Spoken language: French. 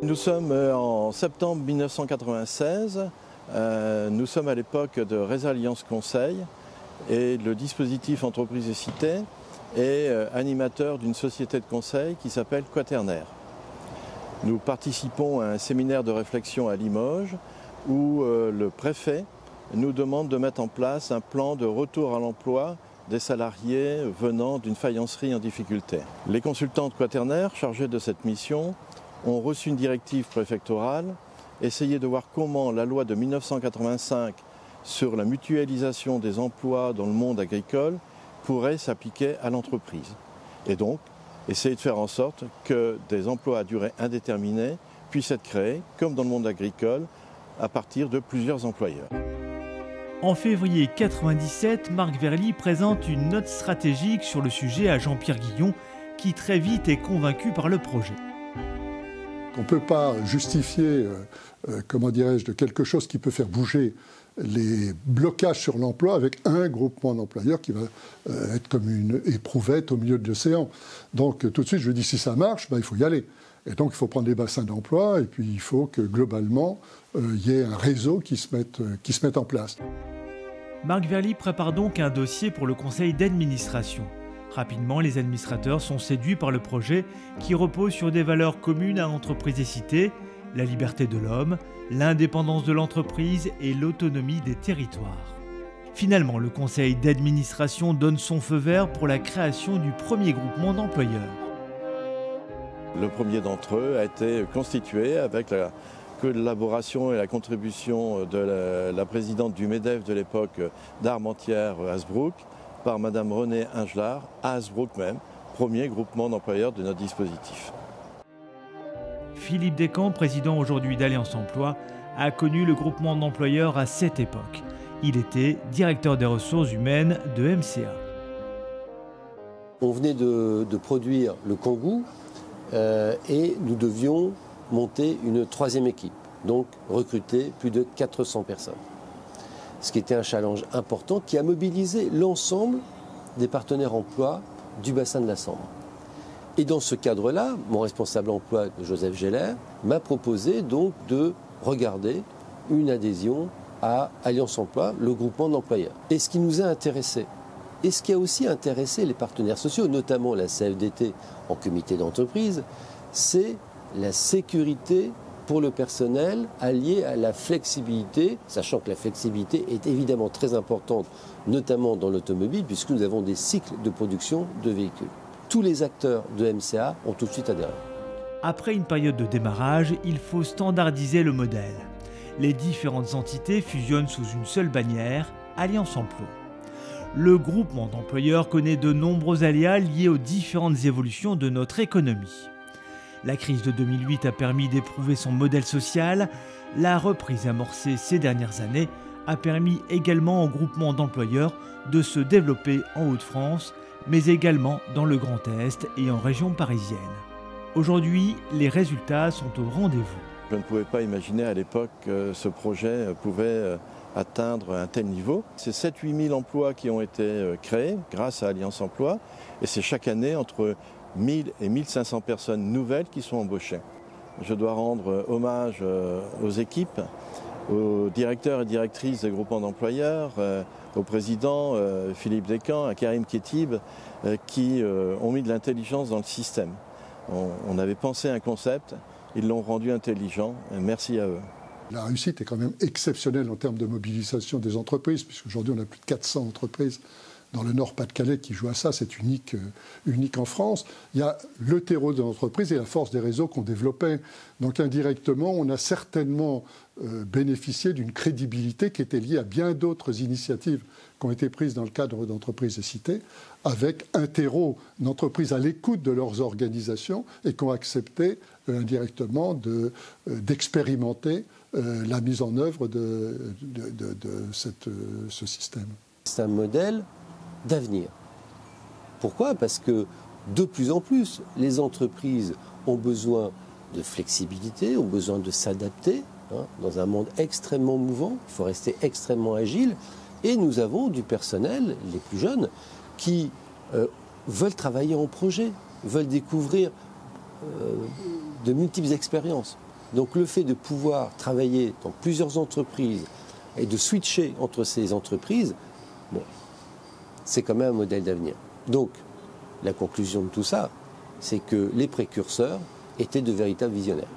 Nous sommes en septembre 1996, nous sommes à l'époque de Résalliance Conseil et le dispositif Entreprise et Cité est animateur d'une société de conseil qui s'appelle Quaternaire. Nous participons à un séminaire de réflexion à Limoges où le préfet nous demande de mettre en place un plan de retour à l'emploi des salariés venant d'une faïencerie en difficulté. Les consultants de Quaternaire chargés de cette mission ont reçu une directive préfectorale, essayé de voir comment la loi de 1985 sur la mutualisation des emplois dans le monde agricole pourrait s'appliquer à l'entreprise. Et donc, essayer de faire en sorte que des emplois à durée indéterminée puissent être créés, comme dans le monde agricole, à partir de plusieurs employeurs. En février 1997, Marc Verly présente une note stratégique sur le sujet à Jean-Pierre Guillon, qui très vite est convaincu par le projet. On ne peut pas justifier, de quelque chose qui peut faire bouger les blocages sur l'emploi avec un groupement d'employeurs qui va être comme une éprouvette au milieu de l'océan. Donc tout de suite, je dis si ça marche, il faut y aller. Et donc il faut prendre des bassins d'emploi et puis il faut que globalement, il y ait un réseau qui se mette en place. Marc Verly prépare donc un dossier pour le conseil d'administration. Rapidement, les administrateurs sont séduits par le projet qui repose sur des valeurs communes à Entreprise et Cité, la liberté de l'homme, l'indépendance de l'entreprise et l'autonomie des territoires. Finalement, le conseil d'administration donne son feu vert pour la création du premier groupement d'employeurs. Le premier d'entre eux a été constitué avec la collaboration et la contribution de la présidente du MEDEF de l'époque d'Armentières-Hasbrouck, par Madame Renée Ingelard, à Hasbrouck même, premier groupement d'employeurs de notre dispositif. Philippe Descamps, président aujourd'hui d'Alliance Emploi, a connu le groupement d'employeurs à cette époque. Il était directeur des ressources humaines de MCA. On venait de produire le Kangoo et nous devions monter une troisième équipe, donc recruter plus de 400 personnes. Ce qui était un challenge important qui a mobilisé l'ensemble des partenaires emploi du bassin de la Sambre. Et dans ce cadre-là, mon responsable emploi, Joseph Geller, m'a proposé donc de regarder une adhésion à Alliance Emploi, le groupement d'employeurs. Et ce qui nous a intéressés, et ce qui a aussi intéressé les partenaires sociaux, notamment la CFDT en comité d'entreprise, c'est la sécurité pour le personnel allié à la flexibilité, sachant que la flexibilité est évidemment très importante, notamment dans l'automobile, puisque nous avons des cycles de production de véhicules. Tous les acteurs de MCA ont tout de suite adhéré. Après une période de démarrage, il faut standardiser le modèle. Les différentes entités fusionnent sous une seule bannière, Alliance Emploi. Le groupement d'employeurs connaît de nombreux aléas liés aux différentes évolutions de notre économie. La crise de 2008 a permis d'éprouver son modèle social. La reprise amorcée ces dernières années a permis également au groupement d'employeurs de se développer en Hauts-de-France, mais également dans le Grand Est et en région parisienne. Aujourd'hui, les résultats sont au rendez-vous. Je ne pouvais pas imaginer à l'époque que ce projet pouvait atteindre un tel niveau. C'est 7-8 000 emplois qui ont été créés grâce à Alliance Emploi et c'est chaque année entre 1000 et 1500 personnes nouvelles qui sont embauchées. Je dois rendre hommage aux équipes, aux directeurs et directrices des groupements d'employeurs, au président Philippe Descamps, à Karim Khetib, qui ont mis de l'intelligence dans le système. On avait pensé un concept, ils l'ont rendu intelligent, et merci à eux. La réussite est quand même exceptionnelle en termes de mobilisation des entreprises, puisqu'aujourd'hui on a plus de 400 entreprises dans le Nord-Pas-de-Calais qui joue à ça, c'est unique en France. Il y a le terreau de l'entreprise et la force des réseaux qu'on développait. Donc indirectement, on a certainement bénéficié d'une crédibilité qui était liée à bien d'autres initiatives qui ont été prises dans le cadre d'Entreprise et Cité, avec un terreau d'entreprises à l'écoute de leurs organisations et qui ont accepté indirectement d'expérimenter la mise en œuvre de ce système. C'est un modèle d'avenir. Pourquoi ? Parce que de plus en plus, les entreprises ont besoin de flexibilité, ont besoin de s'adapter. Dans un monde extrêmement mouvant, il faut rester extrêmement agile. Et nous avons du personnel, les plus jeunes, qui veulent travailler en projet, veulent découvrir de multiples expériences. Donc le fait de pouvoir travailler dans plusieurs entreprises et de switcher entre ces entreprises, bon, c'est quand même un modèle d'avenir. Donc la conclusion de tout ça, c'est que les précurseurs étaient de véritables visionnaires.